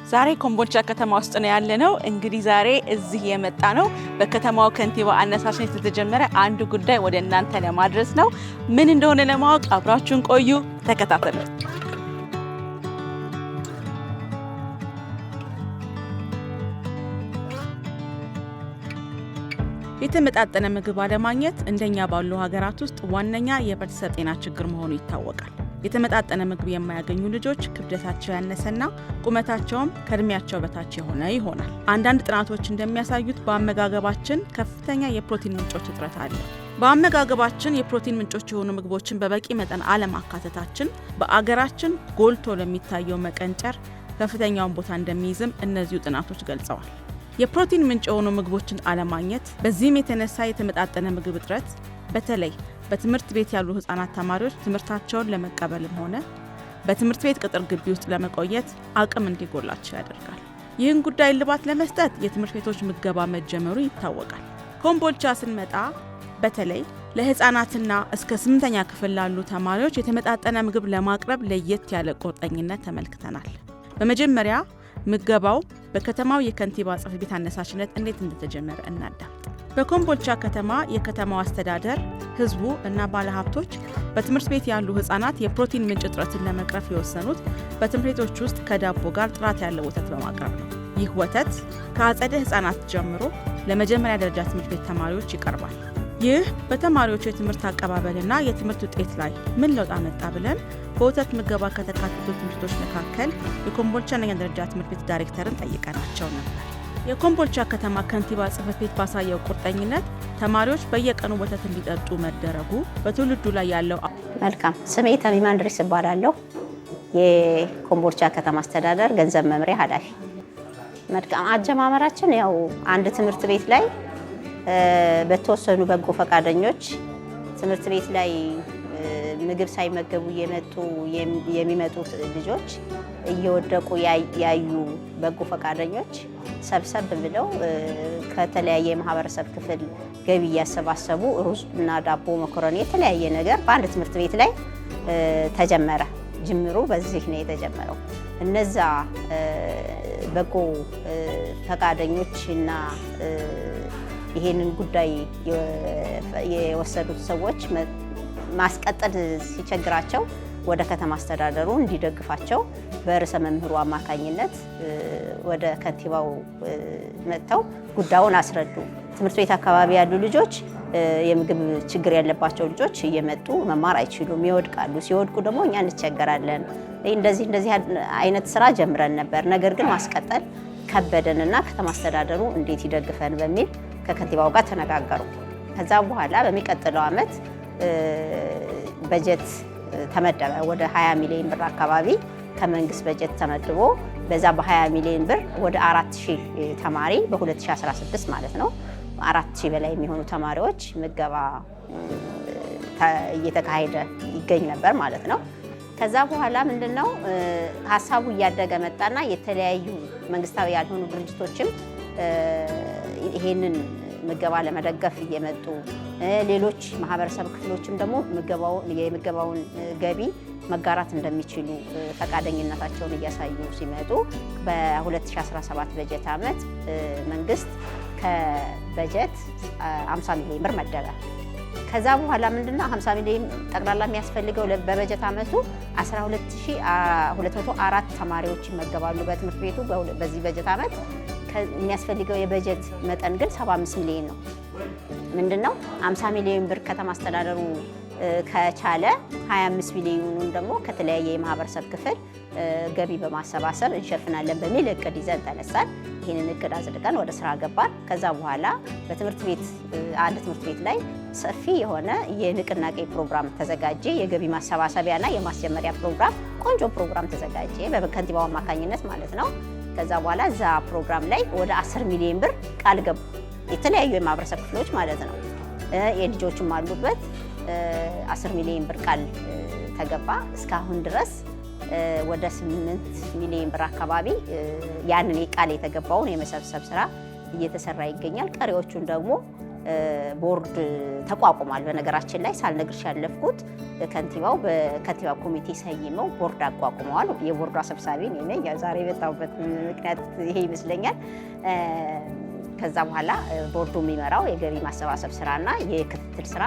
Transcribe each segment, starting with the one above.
ዛሬ ኮምቦልቻ ከተማ ውስጥ ነው ያለነው። እንግዲህ ዛሬ እዚህ የመጣ ነው በከተማው ከንቲባ አነሳሽነት የተጀመረ አንድ ጉዳይ ወደ እናንተ ለማድረስ ነው። ምን እንደሆነ ለማወቅ አብራችሁን ቆዩ፣ ተከታተሉ። የተመጣጠነ ምግብ አለማግኘት እንደኛ ባሉ ሀገራት ውስጥ ዋነኛ የህብረተሰብ ጤና ችግር መሆኑ ይታወቃል። የተመጣጠነ ምግብ የማያገኙ ልጆች ክብደታቸው ያነሰና ቁመታቸውም ከእድሜያቸው በታች የሆነ ይሆናል። አንዳንድ ጥናቶች እንደሚያሳዩት በአመጋገባችን ከፍተኛ የፕሮቲን ምንጮች እጥረት አለ። በአመጋገባችን የፕሮቲን ምንጮች የሆኑ ምግቦችን በበቂ መጠን አለማካተታችን በአገራችን ጎልቶ ለሚታየው መቀንጨር ከፍተኛውን ቦታ እንደሚይዝም እነዚሁ ጥናቶች ገልጸዋል። የፕሮቲን ምንጭ የሆኑ ምግቦችን አለማግኘት፣ በዚህም የተነሳ የተመጣጠነ ምግብ እጥረት በተለይ በትምህርት ቤት ያሉ ህፃናት ተማሪዎች ትምህርታቸውን ለመቀበልም ሆነ በትምህርት ቤት ቅጥር ግቢ ውስጥ ለመቆየት አቅም እንዲጎላቸው ያደርጋል። ይህን ጉዳይ እልባት ለመስጠት የትምህርት ቤቶች ምገባ መጀመሩ ይታወቃል። ኮምቦልቻ ስንመጣ በተለይ ለህፃናትና እስከ 8ኛ ክፍል ላሉ ተማሪዎች የተመጣጠነ ምግብ ለማቅረብ ለየት ያለ ቁርጠኝነት ተመልክተናል። በመጀመሪያ ምገባው በከተማው የከንቲባ ጽሕፈት ቤት አነሳሽነት እንዴት እንደተጀመረ እናዳምጥ። በኮምቦልቻ ከተማ የከተማው አስተዳደር ህዝቡ እና ባለሀብቶች በትምህርት ቤት ያሉ ህፃናት የፕሮቲን ምንጭ እጥረትን ለመቅረፍ የወሰኑት በትምህርት ቤቶች ውስጥ ከዳቦ ጋር ጥራት ያለው ወተት በማቅረብ ነው። ይህ ወተት ከአጸደ ህፃናት ጀምሮ ለመጀመሪያ ደረጃ ትምህርት ቤት ተማሪዎች ይቀርባል። ይህ በተማሪዎቹ የትምህርት አቀባበልና የትምህርት ውጤት ላይ ምን ለውጥ አመጣ ብለን በወተት ምገባ ከተካተቱ ትምህርቶች መካከል የኮምቦልቻ አንደኛ ደረጃ ትምህርት ቤት ዳይሬክተርን ጠይቀናቸው ነበር። የኮምቦልቻ ከተማ ከንቲባ ጽሕፈት ቤት ባሳየው ቁርጠኝነት ተማሪዎች በየቀኑ ወተት እንዲጠጡ መደረጉ በትውልዱ ላይ ያለው መልካም። ስሜ ተሚማ እንድሪስ እባላለሁ። የኮምቦልቻ ከተማ አስተዳደር ገንዘብ መምሪያ ኃላፊ። መልካም አጀማመራችን ያው አንድ ትምህርት ቤት ላይ በተወሰኑ በጎ ፈቃደኞች ትምህርት ቤት ላይ ምግብ ሳይመገቡ የሚመጡት ልጆች እየወደቁ ያዩ በጎ ፈቃደኞች ሰብሰብ ብለው ከተለያየ የማህበረሰብ ክፍል ገቢ እያሰባሰቡ ሩዝ እና ዳቦ፣ መኮረኒ፣ የተለያየ ነገር በአንድ ትምህርት ቤት ላይ ተጀመረ። ጅምሩ በዚህ ነው የተጀመረው። እነዛ በጎ ፈቃደኞችና ይሄንን ጉዳይ የወሰዱት ሰዎች ማስቀጠል ሲቸግራቸው ወደ ከተማ አስተዳደሩ እንዲደግፋቸው በርዕሰ መምህሩ አማካኝነት ወደ ከንቲባው መጥተው ጉዳዩን አስረዱ። ትምህርት ቤት አካባቢ ያሉ ልጆች የምግብ ችግር ያለባቸው ልጆች እየመጡ መማር አይችሉም፣ ይወድቃሉ። ሲወድቁ ደግሞ እኛ እንቸገራለን። እንደዚህ አይነት ስራ ጀምረን ነበር። ነገር ግን ማስቀጠል ከበደንና ከተማ አስተዳደሩ እንዴት ይደግፈን በሚል ከከንቲባው ጋር ተነጋገሩ። ከዛ በኋላ በሚቀጥለው ዓመት በጀት ተመደበ። ወደ 20 ሚሊዮን ብር አካባቢ ከመንግስት በጀት ተመድቦ በዛ በ20 ሚሊዮን ብር ወደ 4000 ተማሪ በ2016 ማለት ነው 4000 በላይ የሚሆኑ ተማሪዎች ምገባ እየተካሄደ ይገኝ ነበር ማለት ነው። ከዛ በኋላ ምንድነው ሀሳቡ እያደገ መጣና የተለያዩ መንግስታዊ ያልሆኑ ድርጅቶችም ይሄንን ምገባ ለመደገፍ እየመጡ ሌሎች ማህበረሰብ ክፍሎችም ደግሞ የምገባውን ገቢ መጋራት እንደሚችሉ ፈቃደኝነታቸውን እያሳዩ ሲመጡ በ2017 በጀት ዓመት መንግስት ከበጀት 50 ሚሊዮን ብር መደበ። ከዛ በኋላ ምንድነው 50 ሚሊዮን ጠቅላላ የሚያስፈልገው በበጀት ዓመቱ 12204 ተማሪዎች ይመገባሉ በትምህርት ቤቱ። በዚህ በጀት ዓመት የሚያስፈልገው የበጀት መጠን ግን 75 ሚሊዮን ነው። ምንድነው 50 ሚሊዮን ብር ከተማ አስተዳደሩ ከቻለ 25 ሚሊዮኑን ደግሞ ከተለያየ የማህበረሰብ ክፍል ገቢ በማሰባሰብ እንሸፍናለን በሚል እቅድ ይዘን ተነሳን። ይህንን እቅድ አጽድቀን ወደ ስራ ገባን። ከዛ በኋላ በትምህርት ቤት አንድ ትምህርት ቤት ላይ ሰፊ የሆነ የንቅናቄ ፕሮግራም ተዘጋጀ። የገቢ ማሰባሰቢያና የማስጀመሪያ ፕሮግራም፣ ቆንጆ ፕሮግራም ተዘጋጀ በከንቲባው አማካኝነት ማለት ነው። ከዛ በኋላ እዛ ፕሮግራም ላይ ወደ 10 ሚሊዮን ብር ቃል ገቡ የተለያዩ የማህበረሰብ ክፍሎች ማለት ነው። የልጆችም አሉበት 10 ሚሊዮን ብር ቃል ተገባ። እስካሁን ድረስ ወደ 8 ሚሊዮን ብር አካባቢ ያንን ቃል የተገባውን የመሰብሰብ ስራ እየተሰራ ይገኛል። ቀሪዎቹን ደግሞ ቦርድ ተቋቁሟል። በነገራችን ላይ ሳልነግርሽ ያለፍኩት ከንቲባው በከንቲባ ኮሚቴ ሰይመው ቦርድ አቋቁመዋል። የቦርዱ ሰብሳቢ ነኝ። ዛሬ የመጣሁበት ምክንያት ይሄ ይመስለኛል። ከዛ በኋላ ቦርዱ የሚመራው የገቢ ማሰባሰብ ስራና የክትትል ስራ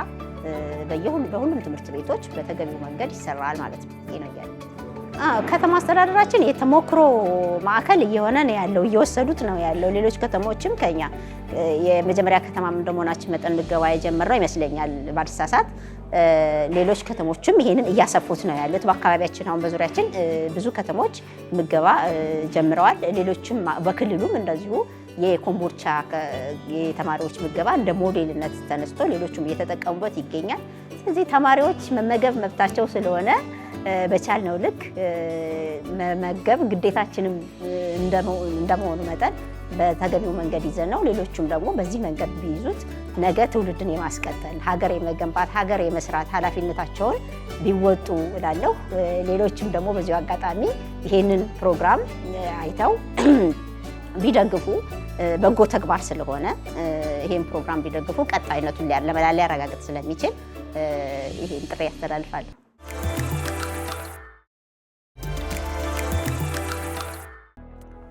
በሁሉም ትምህርት ቤቶች በተገቢው መንገድ ይሰራል ማለት ነው። ይነኛል ከተማ አስተዳደራችን የተሞክሮ ማዕከል እየሆነ ነው ያለው፣ እየወሰዱት ነው ያለው። ሌሎች ከተሞችም ከኛ የመጀመሪያ ከተማ እንደመሆናችን መጠን ምገባ የጀመረው ይመስለኛል ባልሳሳት። ሌሎች ከተሞችም ይሄንን እያሰፉት ነው ያሉት። በአካባቢያችን አሁን በዙሪያችን ብዙ ከተሞች ምገባ ጀምረዋል። ሌሎችም በክልሉም እንደዚሁ የኮምቦልቻ የተማሪዎች ምገባ እንደ ሞዴልነት ተነስቶ ሌሎችም እየተጠቀሙበት ይገኛል። ስለዚህ ተማሪዎች መመገብ መብታቸው ስለሆነ በቻልነው ልክ መመገብ ግዴታችንም እንደመሆኑ መጠን በተገቢው መንገድ ይዘን ነው። ሌሎቹም ደግሞ በዚህ መንገድ ቢይዙት ነገ ትውልድን የማስቀጠል ሀገር የመገንባት ሀገር የመስራት ኃላፊነታቸውን ቢወጡ እላለሁ። ሌሎችም ደግሞ በዚሁ አጋጣሚ ይሄንን ፕሮግራም አይተው ቢደግፉ በጎ ተግባር ስለሆነ ይሄን ፕሮግራም ቢደግፉ ቀጣይነቱን ሊያረጋግጥ ስለሚችል ይሄን ጥሪ ያስተላልፋለሁ።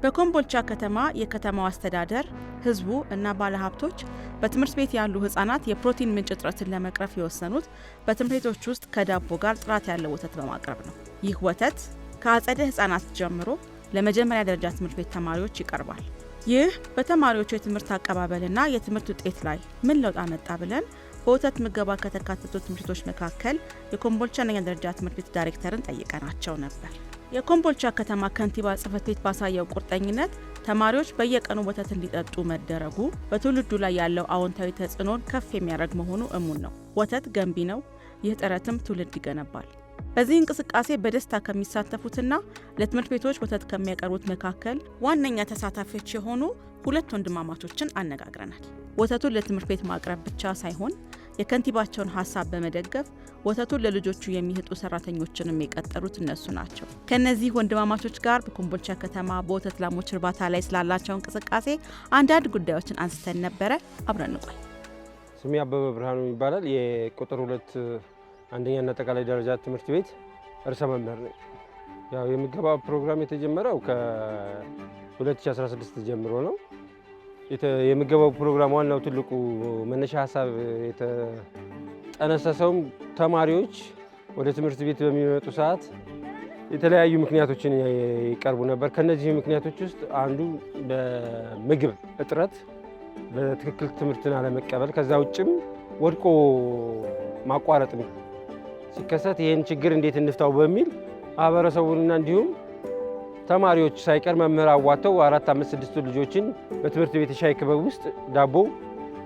በኮምቦልቻ ከተማ የከተማው አስተዳደር ህዝቡ እና ባለሀብቶች በትምህርት ቤት ያሉ ህጻናት የፕሮቲን ምንጭ እጥረትን ለመቅረፍ የወሰኑት በትምህርት ቤቶች ውስጥ ከዳቦ ጋር ጥራት ያለው ወተት በማቅረብ ነው። ይህ ወተት ከአጸደ ህጻናት ጀምሮ ለመጀመሪያ ደረጃ ትምህርት ቤት ተማሪዎች ይቀርባል። ይህ በተማሪዎቹ የትምህርት አቀባበልና የትምህርት ውጤት ላይ ምን ለውጥ አመጣ ብለን በወተት ምገባ ከተካተቱ ትምህርት ቤቶች መካከል የኮምቦልቻ አንደኛ ደረጃ ትምህርት ቤት ዳይሬክተርን ጠይቀናቸው ነበር። የኮምቦልቻ ከተማ ከንቲባ ጽሕፈት ቤት ባሳየው ቁርጠኝነት ተማሪዎች በየቀኑ ወተት እንዲጠጡ መደረጉ በትውልዱ ላይ ያለው አዎንታዊ ተጽዕኖን ከፍ የሚያደርግ መሆኑ እሙን ነው። ወተት ገንቢ ነው። ይህ ጥረትም ትውልድ ይገነባል። በዚህ እንቅስቃሴ በደስታ ከሚሳተፉትና ለትምህርት ቤቶች ወተት ከሚያቀርቡት መካከል ዋነኛ ተሳታፊዎች የሆኑ ሁለት ወንድማማቾችን አነጋግረናል። ወተቱን ለትምህርት ቤት ማቅረብ ብቻ ሳይሆን የከንቲባቸውን ሀሳብ በመደገፍ ወተቱን ለልጆቹ የሚህጡ ሰራተኞችንም የቀጠሩት እነሱ ናቸው። ከነዚህ ወንድማማቾች ጋር በኮምቦልቻ ከተማ በወተት ላሞች እርባታ ላይ ስላላቸው እንቅስቃሴ አንዳንድ ጉዳዮችን አንስተን ነበረ። አብረን እንቆይ። ስሜ አበበ ብርሃኑ ይባላል። የቁጥር 2 አንደኛና አጠቃላይ ደረጃ ትምህርት ቤት ርዕሰ መምህር ነኝ። ያው የምገባ ፕሮግራም የተጀመረው ከ2016 ጀምሮ ነው። የምገባው ፕሮግራም ዋናው ትልቁ መነሻ ሀሳብ የተጠነሰሰውም ተማሪዎች ወደ ትምህርት ቤት በሚመጡ ሰዓት የተለያዩ ምክንያቶችን ይቀርቡ ነበር። ከነዚህ ምክንያቶች ውስጥ አንዱ በምግብ እጥረት፣ በትክክል ትምህርትን አለመቀበል፣ ከዛ ውጭም ወድቆ ማቋረጥ ሲከሰት ይህን ችግር እንዴት እንፍታው በሚል ማህበረሰቡንና እንዲሁም ተማሪዎች ሳይቀር መምህር አዋተው 4፣ 5፣ 6 ልጆችን በትምህርት ቤት ሻይ ክበብ ውስጥ ዳቦ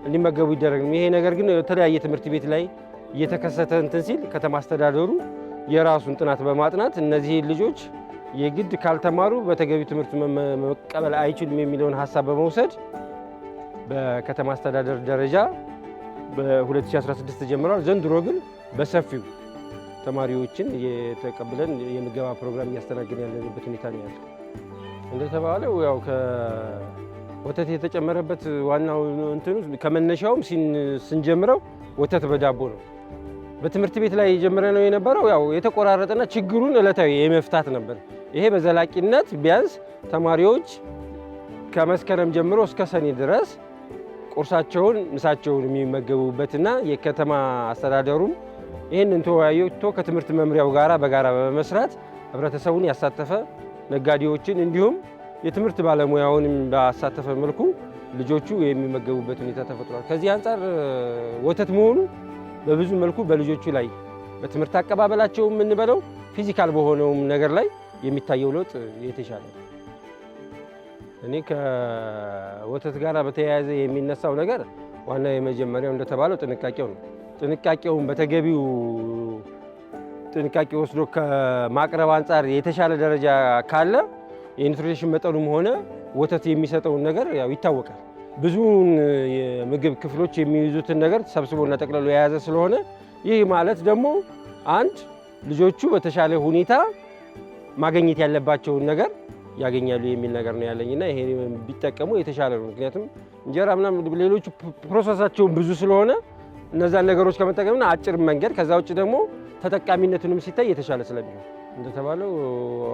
እንዲመገቡ ይደረግ። ይሄ ነገር ግን የተለያየ ትምህርት ቤት ላይ እየተከሰተ እንትን ሲል ከተማ አስተዳደሩ የራሱን ጥናት በማጥናት እነዚህ ልጆች የግድ ካልተማሩ በተገቢ ትምህርት መቀበል አይችሉም የሚለውን ሀሳብ በመውሰድ በከተማ አስተዳደር ደረጃ በ2016 ጀምሯል። ዘንድሮ ግን በሰፊው ተማሪዎችን የተቀበለን የምገባ ፕሮግራም እያስተናገድን ያለንበት ሁኔታ ነው ያለው። እንደተባለው ያው ከወተት የተጨመረበት ዋናው እንትኑ ከመነሻውም ስንጀምረው ወተት በዳቦ ነው። በትምህርት ቤት ላይ የጀመረ ነው የነበረው ያው የተቆራረጠና ችግሩን ዕለታዊ የመፍታት ነበር። ይሄ በዘላቂነት ቢያንስ ተማሪዎች ከመስከረም ጀምሮ እስከ ሰኔ ድረስ ቁርሳቸውን፣ ምሳቸውን የሚመገቡበትና የከተማ አስተዳደሩም ይህንን ተወያይቶ ከትምህርት መምሪያው ጋራ በጋራ በመስራት ህብረተሰቡን ያሳተፈ ነጋዴዎችን እንዲሁም የትምህርት ባለሙያውንም ባሳተፈ መልኩ ልጆቹ የሚመገቡበት ሁኔታ ተፈጥሯል። ከዚህ አንጻር ወተት መሆኑ በብዙ መልኩ በልጆቹ ላይ በትምህርት አቀባበላቸው የምንበለው ፊዚካል በሆነውም ነገር ላይ የሚታየው ለውጥ የተሻለ ነው። እኔ ከወተት ጋር በተያያዘ የሚነሳው ነገር ዋና የመጀመሪያው እንደተባለው ጥንቃቄው ነው። ጥንቃቄውን በተገቢው ጥንቃቄ ወስዶ ከማቅረብ አንጻር የተሻለ ደረጃ ካለ የኒውትሪሽን መጠኑም ሆነ ወተት የሚሰጠውን ነገር ያው ይታወቃል። ብዙውን የምግብ ክፍሎች የሚይዙትን ነገር ሰብስቦና ጠቅልሎ የያዘ ስለሆነ ይህ ማለት ደግሞ አንድ ልጆቹ በተሻለ ሁኔታ ማግኘት ያለባቸውን ነገር ያገኛሉ የሚል ነገር ነው ያለኝና ይሄ ቢጠቀሙ የተሻለ ነው። ምክንያቱም እንጀራ ምናምን ሌሎቹ ፕሮሰሳቸውን ብዙ ስለሆነ እነዛን ነገሮች ከመጠቀምና አጭር መንገድ ከዛ ውጭ ደግሞ ተጠቃሚነቱንም ሲታይ የተሻለ ስለሚሆን እንደተባለው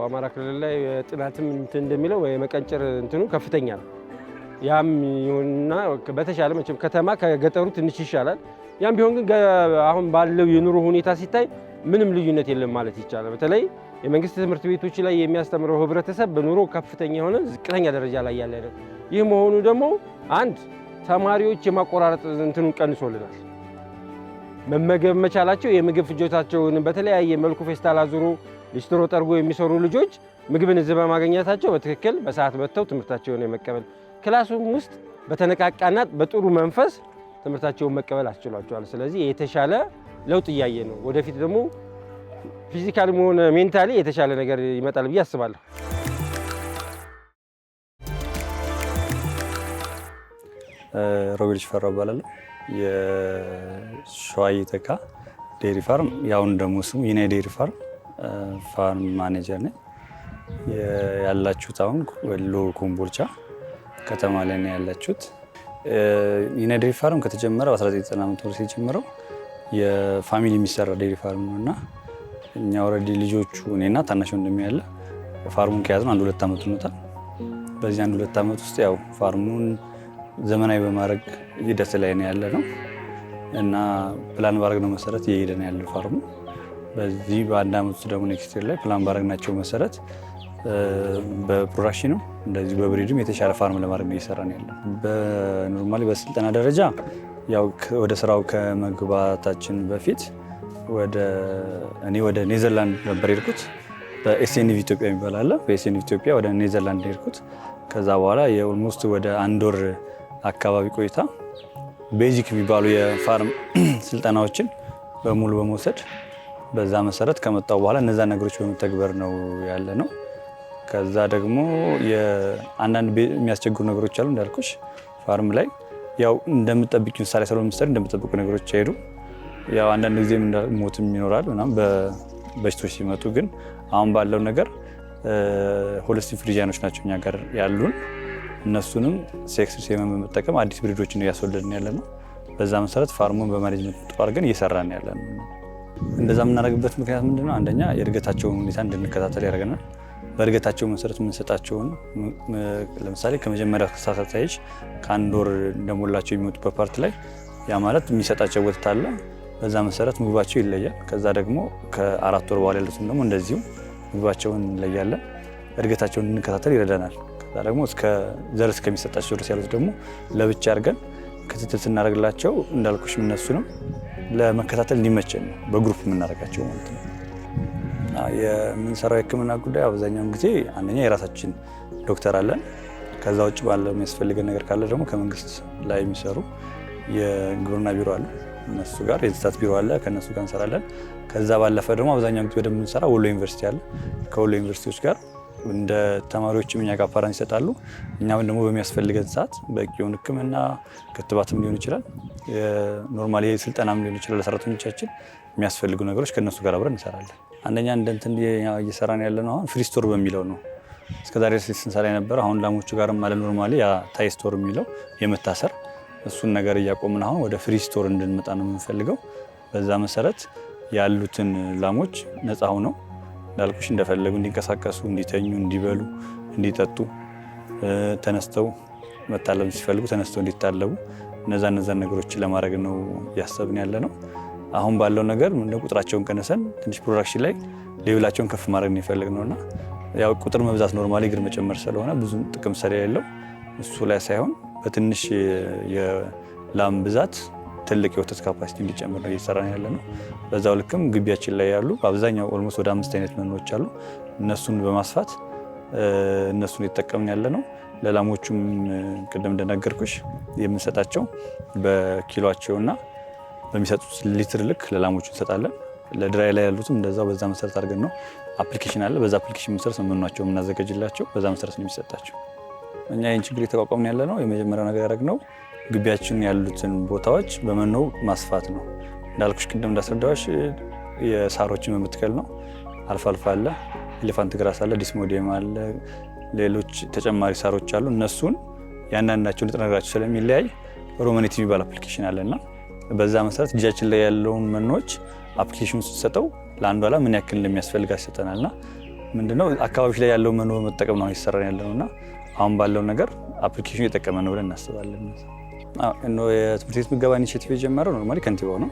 አማራ ክልል ላይ ጥናትም እንደሚለው የመቀንጨር እንትኑ ከፍተኛ ነው። ያም ይሁንና በተሻለ መቼም ከተማ ከገጠሩ ትንሽ ይሻላል። ያም ቢሆን ግን አሁን ባለው የኑሮ ሁኔታ ሲታይ ምንም ልዩነት የለም ማለት ይቻላል። በተለይ የመንግስት ትምህርት ቤቶች ላይ የሚያስተምረው ህብረተሰብ በኑሮ ከፍተኛ የሆነ ዝቅተኛ ደረጃ ላይ ያለ ነው። ይህ መሆኑ ደግሞ አንድ ተማሪዎች የማቆራረጥ እንትኑን ቀንሶልናል። መመገብ መቻላቸው የምግብ ፍጆታቸውን በተለያየ መልኩ ፌስታል አዙሮ ሊስትሮ ጠርጎ የሚሰሩ ልጆች ምግብን እዚህ በማግኘታቸው በትክክል በሰዓት መጥተው ትምህርታቸውን የመቀበል ክላሱም ውስጥ በተነቃቃና በጥሩ መንፈስ ትምህርታቸውን መቀበል አስችሏቸዋል። ስለዚህ የተሻለ ለውጥ እያየ ነው። ወደፊት ደግሞ ፊዚካሊ ሆነ ሜንታሊ የተሻለ ነገር ይመጣል ብዬ አስባለሁ። ሮቤል ሽፈራው እባላለሁ። የሸዋይ ተካ ዴሪ ፋርም ያውን ደግሞ ስሙ ይና ዴሪ ፋርም ማኔጀር ነኝ። ያላችሁት አሁን ወሎ ኮምቦልቻ ከተማ ላይ ነው ያላችሁት። ይና ዴሪ ፋርም ከተጀመረ በ1990 ዓመት ወር ሲጀምረው የፋሚሊ የሚሰራ ዴሪ ፋርም ነውና እኛ ኦልሬዲ ልጆቹ እኔና ታናሽ ወንድሜ ያለ ፋርሙን ከያዝን 1-2 ዓመት ሆኖታል። በዚህ 1-2 ዓመት ውስጥ ያው ፋርሙን ዘመናዊ በማድረግ ሂደት ላይ ነው ያለ ነው እና ፕላን ባረግነው መሰረት እየሄደ ነው ያለው ፋርሙ። በዚህ በአንድ ዓመት ውስጥ ደግሞ ኔክስት ይር ላይ ፕላን ባረግናቸው መሰረት በፕሮዳክሽኑ እንደዚህ በብሪድም የተሻለ ፋርም ለማድረግ ነው እየሰራ ነው ያለው። በኖርማሊ በስልጠና ደረጃ ያው ወደ ስራው ከመግባታችን በፊት እኔ ወደ ኔዘርላንድ ነበር የሄድኩት። በኤስኤንቪ ኢትዮጵያ የሚባል አለ። በኤስኤንቪ ኢትዮጵያ ወደ ኔዘርላንድ የሄድኩት። ከዛ በኋላ የኦልሞስት ወደ 1 ወር አካባቢ ቆይታ ቤዚክ የሚባሉ የፋርም ስልጠናዎችን በሙሉ በመውሰድ በዛ መሰረት ከመጣው በኋላ እነዛ ነገሮች በመተግበር ነው ያለ ነው። ከዛ ደግሞ አንዳንድ የሚያስቸግሩ ነገሮች አሉ እንዳልኩሽ ፋርም ላይ ያው እንደምጠብቂ ምሳሌ ሰሎ ምሳሌ እንደምጠብቁ ነገሮች አይሄዱ። ያው አንዳንድ ጊዜም ሞትም ይኖራል ምናምን በበሽቶች ሲመጡ፣ ግን አሁን ባለው ነገር ሆሊስቲክ ፍሪጂያኖች ናቸው እኛ ጋር ያሉን። እነሱንም ሴክስ ሴመን በመጠቀም አዲስ ብሪዶችን እያስወለድን ያለ ነው። በዛ መሰረት ፋርሙን በማኔጅመንት ጥሩ አድርገን እየሰራን ያለ ነው። እንደዛ የምናደርግበት ምክንያት ምንድነው? አንደኛ የእድገታቸውን ሁኔታ እንድንከታተል ያደርገናል። በእድገታቸው መሰረት የምንሰጣቸውን ለምሳሌ ከመጀመሪያው ተሳታፊዎች ከ1 ወር እንደሞላቸው የሚወጡበት ፓርት ላይ ያ ማለት የሚሰጣቸው ወተት አለ። በዛ መሰረት ምግባቸው ይለያል። ከዛ ደግሞ ከ4 ወር በኋላ ያሉትን ደግሞ እንደዚሁ ምግባቸውን እንለያለን። እድገታቸውን እንድንከታተል ይረዳናል። ከዛ ደግሞ እስከ ዘር እስከሚሰጣቸው ድረስ ያሉት ደግሞ ለብቻ አድርገን ክትትል ስናደርግላቸው እንዳልኩሽ እነሱንም ለመከታተል እንዲመቸን ነው በግሩፕ የምናደርጋቸው ማለት ነው። የምንሰራው የሕክምና ጉዳይ አብዛኛውን ጊዜ አንደኛ የራሳችን ዶክተር አለን። ከዛ ውጭ ባለው የሚያስፈልገን ነገር ካለ ደግሞ ከመንግስት ላይ የሚሰሩ የግብርና ቢሮ አለ፣ እነሱ ጋር የእንስሳት ቢሮ አለ፣ ከነሱ ጋር እንሰራለን። ከዛ ባለፈ ደግሞ አብዛኛውን ጊዜ ወደምንሰራ ወሎ ዩኒቨርሲቲ አለ። ከወሎ ዩኒቨርሲቲዎች ጋር እንደ ተማሪዎችም እኛ ጋር ፓራን ይሰጣሉ። እኛም ደግሞ በሚያስፈልገን ሰዓት በቂውን ሕክምና ክትባትም ሊሆን ይችላል፣ ኖርማሊ ስልጠናም ሊሆን ይችላል። ለሰራተኞቻችን የሚያስፈልጉ ነገሮች ከነሱ ጋር አብረን እንሰራለን። አንደኛ እንደንትን እየሰራን ያለ ነው አሁን ፍሪ ስቶር በሚለው ነው እስከዛሬ ስንሰራ የነበረ። አሁን ላሞቹ ጋር ማለት ኖርማሊ ያ ታይ ስቶር የሚለው የመታሰር እሱን ነገር እያቆምን አሁን ወደ ፍሪ ስቶር እንድንመጣ ነው የምንፈልገው። በዛ መሰረት ያሉትን ላሞች ነፃ ሆነው እንዳልኩሽ እንደፈለጉ እንዲንቀሳቀሱ፣ እንዲተኙ፣ እንዲበሉ፣ እንዲጠጡ፣ ተነስተው መታለብ ሲፈልጉ ተነስተው እንዲታለቡ እነዛ ነገሮችን ለማድረግ ነው እያሰብን ያለ ነው። አሁን ባለው ነገር ምንድነው ቁጥራቸውን ቀነሰን ትንሽ ፕሮዳክሽን ላይ ሌቭላቸውን ከፍ ማድረግ ነው የፈለግነውና ያው ቁጥር መብዛት ኖርማሊ እግር መጨመር ስለሆነ ብዙ ጥቅም ስለሌለው እሱ ላይ ሳይሆን በትንሽ የላም ብዛት ትልቅ የወተት ካፓሲቲ እንዲጨምር ነው እየሰራን ያለ ነው። በዛው ልክም ግቢያችን ላይ ያሉ አብዛኛው ኦልሞስት ወደ 5 አይነት መኖች አሉ። እነሱን በማስፋት እነሱን እየተጠቀምን ያለ ነው። ለላሞቹም ቅድም እንደነገርኩሽ የምንሰጣቸው በኪሎአቸውና በሚሰጡት ሊትር ልክ ለላሞቹ እንሰጣለን። ለድራይ ላይ ያሉትም እንደዛው በዛ መሰረት አድርገን ነው አፕሊኬሽን አለ። በዛ አፕሊኬሽን መሰረት መኖቸው የምናዘጋጅላቸው በዛ መሰረት ነው የሚሰጣቸው። እኛ ይህን ችግር የተቋቋምን ያለ ነው። የመጀመሪያው ነገር ያደረግነው ግቢያችን ያሉትን ቦታዎች በመኖ ማስፋት ነው። እንዳልኩሽ ቅድም እንዳስረዳዎች የሳሮችን በመትከል ነው። አልፋልፋ አለ፣ ኤሌፋንት ግራስ አለ፣ ዲስሞዲየም አለ፣ ሌሎች ተጨማሪ ሳሮች አሉ። እነሱን ያንዳንዳቸው ንጥረ ነገራቸው ስለሚለያይ ሮመኔት የሚባል አፕሊኬሽን አለና በዛ መሰረት እጃችን ላይ ያለውን መኖች አፕሊኬሽኑ ስትሰጠው ለአንዷ ላ ምን ያክል እንደሚያስፈልግ ያሰጠናልና ምንድነው አካባቢ ላይ ያለው መኖ መጠቀም ነው እየሰራን ያለውና አሁን ባለው ነገር አፕሊኬሽኑ እየጠቀመ ነው ብለን እናስባለን። የትምህርት ቤት ምገባ ኢኒሼቲቭ የጀመረው ኖርማሊ ከንቲባው ነው።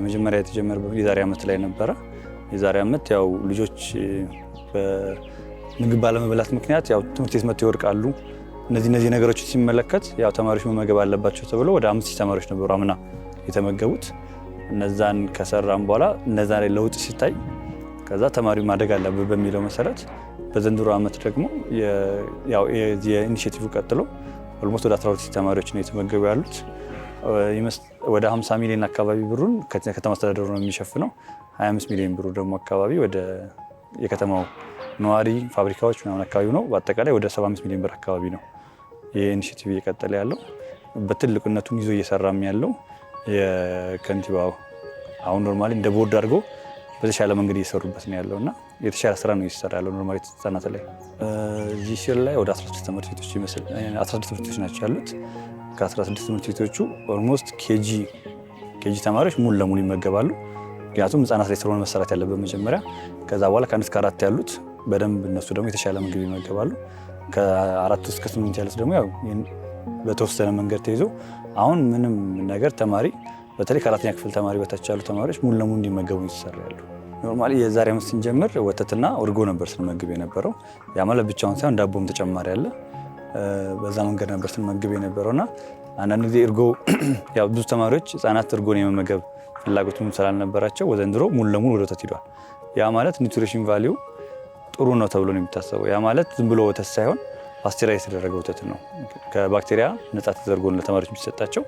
መጀመሪያ የተጀመረው የዛሬ ዓመት ላይ ነበረ። የዛሬ ዓመት ያው ልጆች በምግብ ባለመብላት ምክንያት ያው ትምህርት ቤት መጥተው ይወድቃሉ። እነዚህ ነገሮች ሲመለከት ያው ተማሪዎች መመገብ አለባቸው ተብሎ ወደ 5000 ተማሪዎች ነበሩ አምና የተመገቡት። እነዛን ከሰራን በኋላ እነዛ ላይ ለውጥ ሲታይ ከዛ ተማሪው ማደግ አለበት በሚለው መሰረት በዘንድሮ ዓመት ደግሞ ያው የኢኒሼቲቭ ቀጥሎ ኦልሞስት ወደ 12000 ተማሪዎች ነው የተመገቡ ያሉት። ወደ 50 ሚሊዮን አካባቢ ብሩን ከተማ አስተዳደሩ ነው የሚሸፍነው። 25 ሚሊዮን ብሩ ደግሞ አካባቢ ወደ የከተማው ነዋሪ ፋብሪካዎች ምናምን አካባቢ ነው። በአጠቃላይ ወደ 75 ሚሊዮን ብር አካባቢ ነው ይህ ኢኒሼቲቭ እየቀጠለ ያለው። በትልቅነቱን ይዞ እየሰራም ያለው የከንቲባው አሁን ኖርማሊ እንደ ቦርድ አድርጎ በተሻለ መንገድ እየሰሩበት ነው ያለውና የተሻለ ስራ ነው እየሰራ ያለው። ኖርማሊ ህጻናት ላይ እዚህ ሲል ላይ ወደ 16 ትምህርት ቤቶች ይመስል 16 ትምህርት ቤቶች ናቸው ያሉት። ከ16 ትምህርት ቤቶቹ ኦልሞስት ኬጂ ተማሪዎች ሙሉ ለሙሉ ይመገባሉ። ምክንያቱም ህጻናት ላይ ስለሆነ መሰራት ያለበት መጀመሪያ። ከዛ በኋላ ከ1 እስከ 4 ያሉት በደንብ እነሱ ደግሞ የተሻለ ምግብ ይመገባሉ። ከ4 እስከ 8 ያሉት ደግሞ ያው በተወሰነ መንገድ ተይዞ አሁን ምንም ነገር ተማሪ በተለይ ከ4ኛ ክፍል ተማሪ በታች ያሉ ተማሪዎች ሙሉ ለሙሉ እንዲመገቡ ይሰራሉ። ኖርማሊ የዛሬ ዓመት ስንጀምር ወተትና እርጎ ነበር ስንመግብ የነበረው። ያ ማለት ብቻውን ሳይሆን ዳቦም ተጨማሪ አለ። በዛ መንገድ ነበር ስንመግብ የነበረውና አንዳንድ ጊዜ እርጎ ያው ብዙ ተማሪዎች ህጻናት እርጎን የመመገብ ፍላጎቱም ስላልነበራቸው ወዘንድሮ ሙሉ ለሙሉ ወደ ወተት ሄዷል። ያ ማለት ኒውትሪሽን ቫልዩ ጥሩ ነው ተብሎ ነው የሚታሰበው። ያ ማለት ዝም ብሎ ወተት ሳይሆን ፓስቸራይዝ የተደረገ ወተት ነው። ከባክቴሪያ ነፃ ተደርጎ ለተማሪዎች የሚሰጣቸው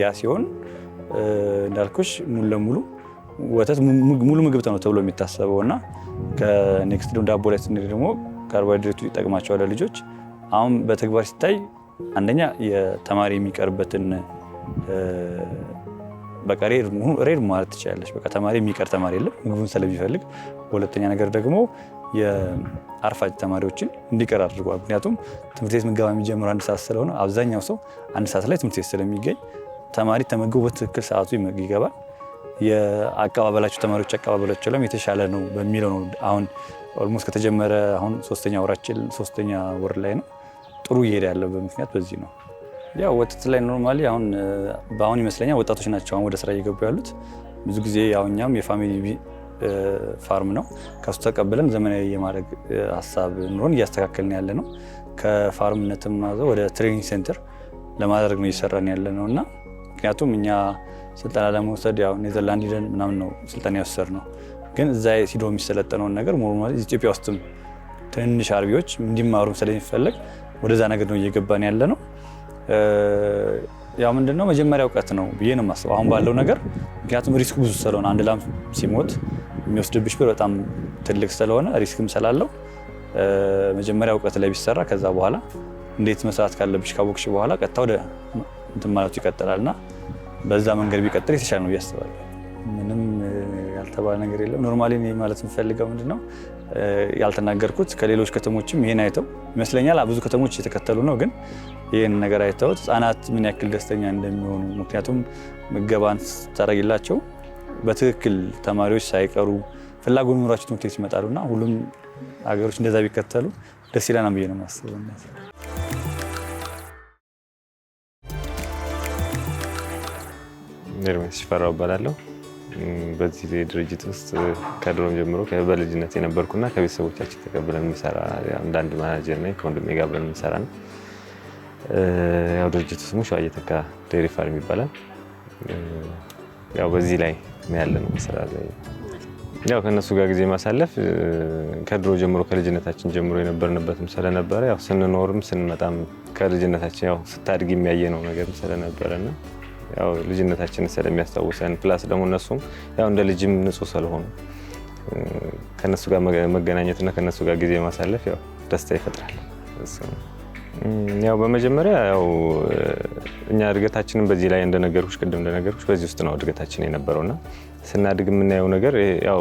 ያ ሲሆን እንዳልኩሽ ሙሉ ለሙሉ ወተት ሙሉ ምግብ ነው ተብሎ የሚታሰበው እና ከኔክስት ዳቦ ላይ ስንሄድ ደግሞ ካርቦሃይድሬቱ ይጠቅማቸዋል ልጆች። አሁን በተግባር ሲታይ አንደኛ የተማሪ የሚቀርበትን በቃ ሬድ ማለት ትችላለች። በቃ ተማሪ የሚቀር ተማሪ የለም ምግቡን ስለሚፈልግ። ሁለተኛ ነገር ደግሞ የአርፋጅ ተማሪዎችን እንዲቀር አድርጓል። ምክንያቱም ትምህርት ቤት ምገባ የሚጀምረው 1 ሰዓት ስለሆነ አብዛኛው ሰው 1 ሰዓት ላይ ትምህርት ቤት ስለሚገኝ ተማሪ ተመግቦ በትክክል ሰዓቱ ይገባል። የአቀባበላቸው ተማሪዎች አቀባበላቸው ላይም የተሻለ ነው በሚለው ነው አሁን ኦልሞስት ከተጀመረ አሁን 3ኛ ወር ላይ ነው። ጥሩ እየሄደ ያለበት ምክንያት በዚህ ነው። ያው ወተት ላይ ኖርማሊ በአሁን ይመስለኛል ወጣቶች ናቸው አሁን ወደ ስራ እየገቡ ያሉት። ብዙ ጊዜ ያው እኛም የፋሚሊ ፋርም ነው ከሱ ተቀብለን ዘመናዊ የማድረግ ሀሳብ ኑሮን እያስተካከልን ያለ ነው። ከፋርምነትም ወደ ትሬኒንግ ሴንተር ለማድረግ ነው እየሰራን ያለ ነው እና ምክንያቱም እኛ ስልጠና ለመውሰድ ያው ኔዘርላንድ ሄደን ምናምን ነው ስልጠና የወሰድነው። ግን እዛ ሲዶ የሚሰለጠነውን ነገር ኖርማሊ ኢትዮጵያ ውስጥም ትንሽ አርቢዎች እንዲማሩ ስለሚፈለግ ወደዛ ነገር ነው እየገባን ያለ ነው። ያው ምንድነው መጀመሪያ እውቀት ነው ብዬ ነው የማስበው አሁን ባለው ነገር። ምክንያቱም ሪስክ ብዙ ስለሆነ አንድ ላም ሲሞት የሚወስድብሽ ብር በጣም ትልቅ ስለሆነ ሪስክም ስላለው መጀመሪያ እውቀት ላይ ቢሰራ ከዛ በኋላ እንዴት መስራት ካለብሽ ካወቅሽ በኋላ ቀጥታ ወደ እንትን ማለቱ ይቀጥላልና በዛ መንገድ ቢቀጥል የተሻለ ነው ያስባል። ምንም ያልተባለ ነገር የለም። ኖርማሊ ማለት የምፈልገው ምንድነው ያልተናገርኩት ከሌሎች ከተሞችም ይሄን አይተው ይመስለኛል ብዙ ከተሞች የተከተሉ ነው። ግን ይሄን ነገር አይተው ህጻናት ምን ያክል ደስተኛ እንደሚሆኑ ምክንያቱም ምገባን ታረጋግላቸው በትክክል ተማሪዎች ሳይቀሩ ፍላጎት ኖሯቸው ትምህርት ቤት ይመጣሉና ሁሉም ሀገሮች እንደዛ ቢከተሉ ደስ ይለናል ብዬ ነው የማስበው። ኤርሚያስ ሽፈራው እባላለሁ። በዚህ ድርጅት ውስጥ ከድሮም ጀምሮ በልጅነት የነበርኩና ከቤተሰቦቻችን ተቀብለን የምሰራ አንዳንድ ማናጀር ነኝ። ከወንድሜ ጋር አብረን የምሰራ ነው። ያው ድርጅቱ ስሙ ሸዋ እየተካ ዴይሪ ፋርም ይባላል። ያው በዚህ ላይ ያለ ነው ስራ ላይ ያው ከነሱ ጋር ጊዜ ማሳለፍ ከድሮ ጀምሮ ከልጅነታችን ጀምሮ የነበርንበትም ስለነበረ ያው ስንኖርም ስንመጣም ከልጅነታችን ያው ስታድግ የሚያየነው ነገር ስለነበረና ያው ልጅነታችንን ስለሚያስታውሰን ፕላስ ደግሞ እነሱም ያው እንደ ልጅም ንጹህ ስለሆኑ ከነሱ ጋር መገናኘትና ከነሱ ጋር ጊዜ ማሳለፍ ያው ደስታ ይፈጥራል። ያው በመጀመሪያ ያው እኛ እድገታችንን በዚህ ላይ ቅድም እንደነገርኩሽ በዚህ ውስጥ ነው እድገታችን የነበረውና ስናድግ የምናየው ነገር ያው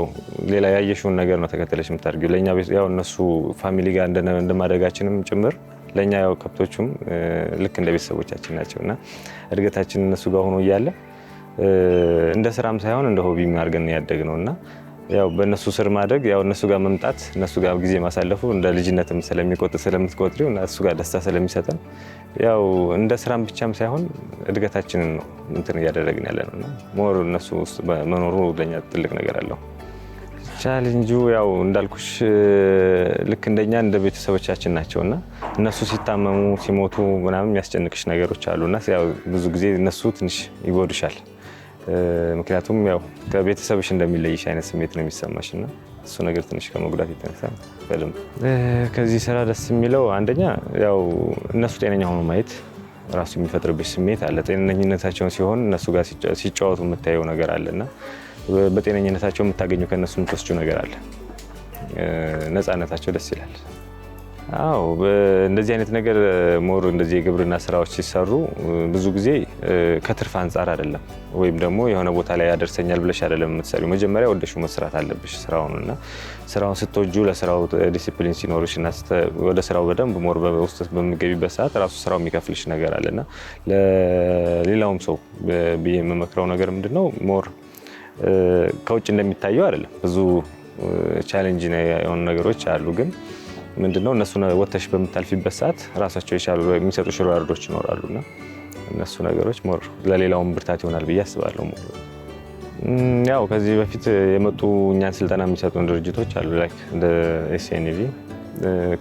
ሌላ ያየሽውን ነገር ነው ተከተለሽ የምታድጊው። ለኛ ያው እነሱ ፋሚሊ ጋር እንደማደጋችንም ጭምር ለኛ ያው ከብቶቹም ልክ እንደ ቤተሰቦቻችን ናቸውና እድገታችን እነሱ ጋር ሆኖ እያለ እንደ ስራም ሳይሆን እንደ ሆቢም አድርገን ያደግነውና ያው በእነሱ ስር ማድረግ ያው እነሱ ጋር መምጣት እነሱ ጋር ጊዜ ማሳለፉ እንደ ልጅነትም ስለምትቆጥሪው እና እሱ ጋር ደስታ ስለሚሰጠን ያው እንደ ስራም ብቻም ሳይሆን እድገታችንን ነው እንትን እያደረግን ያለነውና ሞር እነሱ ውስጥ መኖሩ ለኛ ትልቅ ነገር አለው። ቻሌንጁ ያው እንዳልኩሽ ልክ እንደኛ እንደ ቤተሰቦቻችን ናቸውና እነሱ ሲታመሙ ሲሞቱ ምናምን የሚያስጨንቅሽ ነገሮች አሉና ያው ብዙ ጊዜ እነሱ ትንሽ ይጎዱሻል። ምክንያቱም ያው ከቤተሰብሽ እንደሚለይሽ አይነት ስሜት ነው የሚሰማሽና እሱ ነገር ትንሽ ከመጉዳት የተነሳ በደንብ ከዚህ ስራ ደስ የሚለው አንደኛ ያው እነሱ ጤነኛ ሆኖ ማየት ራሱ የሚፈጥርብሽ ስሜት አለ። ጤነኝነታቸውን ሲሆን እነሱ ጋር ሲጫወቱ የምታየው ነገር አለና በጤነኝነታቸው የምታገኘው ከነሱ የምትወስጂው ነገር አለ። ነፃነታቸው ደስ ይላል። አዎ እንደዚህ አይነት ነገር ሞር እንደዚህ የግብርና ስራዎች ሲሰሩ ብዙ ጊዜ ከትርፍ አንፃር አይደለም ወይም ደግሞ የሆነ ቦታ ላይ ያደርሰኛል ብለሽ አይደለም የምትሰሪው። መጀመሪያ ወደሽው መስራት አለብሽ ስራውንና ስራውን ስትወጂው ለስራው ዲሲፕሊን ሲኖርሽና ወደ ስራው በደንብ ሞር በውስጥ በሚገቢበት ሰዓት ራሱ ስራው የሚከፍልሽ ነገር አለና ለሌላውም ሰው ብዬ የምመክረው ነገር ምንድነው ሞር ከውጭ እንደሚታየው አይደለም። ብዙ ቻሌንጅ የሆኑ ነገሮች አሉ ግን ምንድነው እነሱ ወተሽ በመታልፊበት ሰዓት ራሳቸው የቻሉ የሚሰጡ ሽሮአርዶች ይኖራሉና እነሱ ነገሮች ሞር ለሌላውም ብርታት ይሆናል ብዬ አስባለሁ። ያው ከዚህ በፊት የመጡ እኛን ስልጠና የሚሰጡን ድርጅቶች አሉ ላይክ እንደ ኤስኤንቪ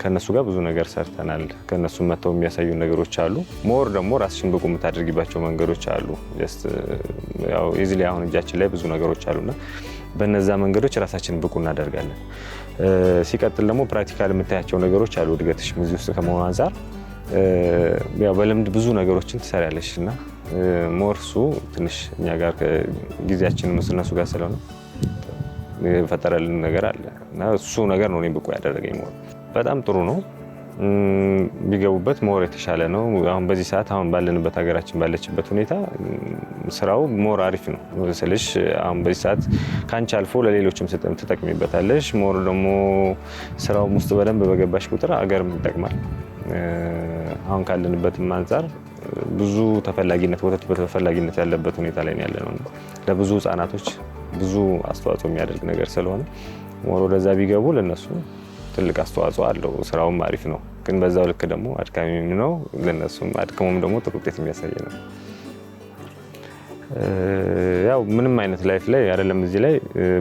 ከነሱ ጋር ብዙ ነገር ሰርተናል። ከነሱ መተው የሚያሳዩ ነገሮች አሉ። ሞር ደግሞ ራስሽን ብቁ የምታደርጊባቸው መንገዶች አሉ። ጀስት ያው ኢዚሊ አሁን እጃችን ላይ ብዙ ነገሮች አሉና በነዛ መንገዶች ራሳችንን ብቁ እናደርጋለን። ሲቀጥል ደግሞ ፕራክቲካል የምታያቸው ነገሮች አሉ። እድገትሽ እዚህ ውስጥ ከመሆኑ አንፃር ያው በልምድ ብዙ ነገሮችን ትሰሪያለሽ እና ሞርሱ ትንሽ እኛ ጋር ጊዜያችንን እነሱ ጋር ስለሆነ የፈጠረልን ነገር አለ እና እሱ ነገር ነው እኔ ብቁ ያደረገኝ። ሞር በጣም ጥሩ ነው ቢገቡበት ሞር የተሻለ ነው። አሁን በዚህ ሰዓት አሁን ባለንበት ሀገራችን ባለችበት ሁኔታ ስራው ሞር አሪፍ ነው ስለሽ አሁን በዚህ ሰዓት ካንቺ አልፎ ለሌሎችም ትጠቅሚበታለሽ። ሞር ደግሞ ስራው ውስጥ በደንብ በገባሽ ቁጥር ሀገርም ይጠቅማል። አሁን ካለንበትም አንፃር ብዙ ተፈላጊነት ወተት በተፈላጊነት ያለበት ሁኔታ ላይ ያለነው ለብዙ ህጻናቶች ብዙ አስተዋጽኦ የሚያደርግ ነገር ስለሆነ ሞር ወደዛ ቢገቡ ለነሱ ትልቅ አስተዋጽኦ አለው። ስራውም አሪፍ ነው ግን በዛው ልክ ደግሞ አድካሚም ነው። ለነሱም አድክሞም ደግሞ ጥሩ ውጤት የሚያሳይ ነው። ያው ምንም አይነት ላይፍ ላይ አይደለም እዚህ ላይ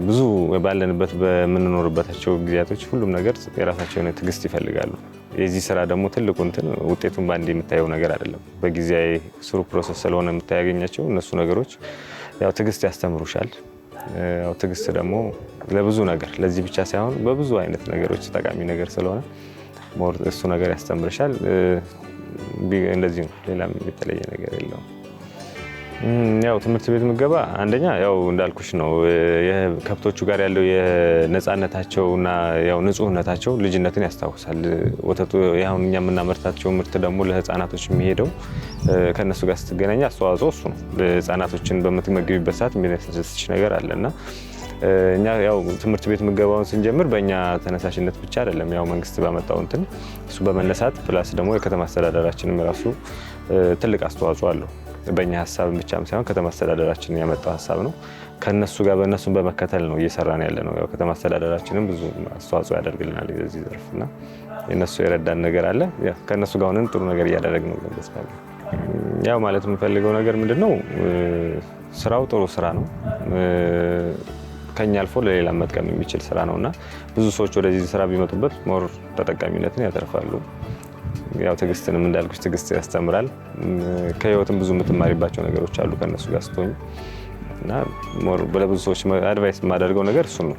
ብዙ ባለንበት በምንኖርባቸው ጊዜያቶች ሁሉም ነገር የራሳቸው የሆነ ትዕግስት ይፈልጋሉ። የዚህ ስራ ደግሞ ትልቁ እንትን ውጤቱን ባንዴ የምታየው ነገር አይደለም። በጊዜያዊ ስሩ ፕሮሰስ ስለሆነ የምታያገኛቸው እነሱ ነገሮች ያው ትዕግስት ያስተምሩሻል። ያው ትዕግስት ደግሞ ለብዙ ነገር ለዚህ ብቻ ሳይሆን በብዙ አይነት ነገሮች ጠቃሚ ነገር ስለሆነ ሞር እሱ ነገር ያስተምርሻል። እንደዚህ ነው፣ ሌላም የተለየ ነገር የለውም። ያው ትምህርት ቤት ምገባ አንደኛ ያው እንዳልኩሽ ነው ከብቶቹ ጋር ያለው የነፃነታቸውና ያው ንጹህነታቸው ልጅነትን ያስታውሳል። ወተቱ ያው እኛ የምናመርታቸው ምርት ደግሞ ለህፃናቶች የሚሄደው ከነሱ ጋር ስትገናኝ አስተዋጽኦ እሱ ነው። ህፃናቶችን በምትመግቢበት ሰዓት የሚያስደስትሽ ነገር አለና እኛ ያው ትምህርት ቤት ምገባውን ስንጀምር በእኛ ተነሳሽነት ብቻ አይደለም። ያው መንግስት ባመጣው እንትን እሱ በመነሳት ፕላስ ደግሞ የከተማ አስተዳደራችንም ራሱ ትልቅ አስተዋጽኦ አለው። በእኛ ሀሳብ ብቻም ሳይሆን ከተማ አስተዳደራችን ያመጣው ሀሳብ ነው። ከነሱ ጋር በእነሱን በመከተል ነው እየሰራን ያለ ነው። ያው ከተማ አስተዳደራችንም ብዙ አስተዋጽኦ ያደርግልናል በዚህ ዘርፍና የነሱ የረዳን ነገር አለ። ያው ከነሱ ጋር ሆነን ጥሩ ነገር እያደረግን ነው ተስፋ። ያው ማለት የምፈልገው ነገር ምንድነው ስራው ጥሩ ስራ ነው። ከኛ አልፎ ለሌላ መጥቀም የሚችል ስራ ነውና ብዙ ሰዎች ወደዚህ ስራ ቢመጡበት ሞር ተጠቃሚነትን ያተርፋሉ። ያው ትዕግስትንም እንዳልኩሽ ትዕግስት ያስተምራል። ከህይወትም ብዙ የምትማሪባቸው ነገሮች አሉ ከነሱ ጋር ስትሆኝ እና ሞር ለብዙ ሰዎች አድቫይስ የማደርገው ነገር እሱ ነው።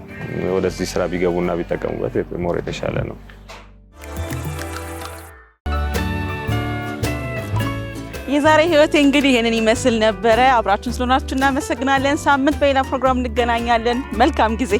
ወደዚህ ስራ ቢገቡና ቢጠቀሙበት ሞር የተሻለ ነው። የዛሬ ህይወቴ እንግዲህ ይሄንን ይመስል ነበረ። አብራችሁን ስለሆናችሁ እናመሰግናለን። ሳምንት በሌላ ፕሮግራም እንገናኛለን። መልካም ጊዜ።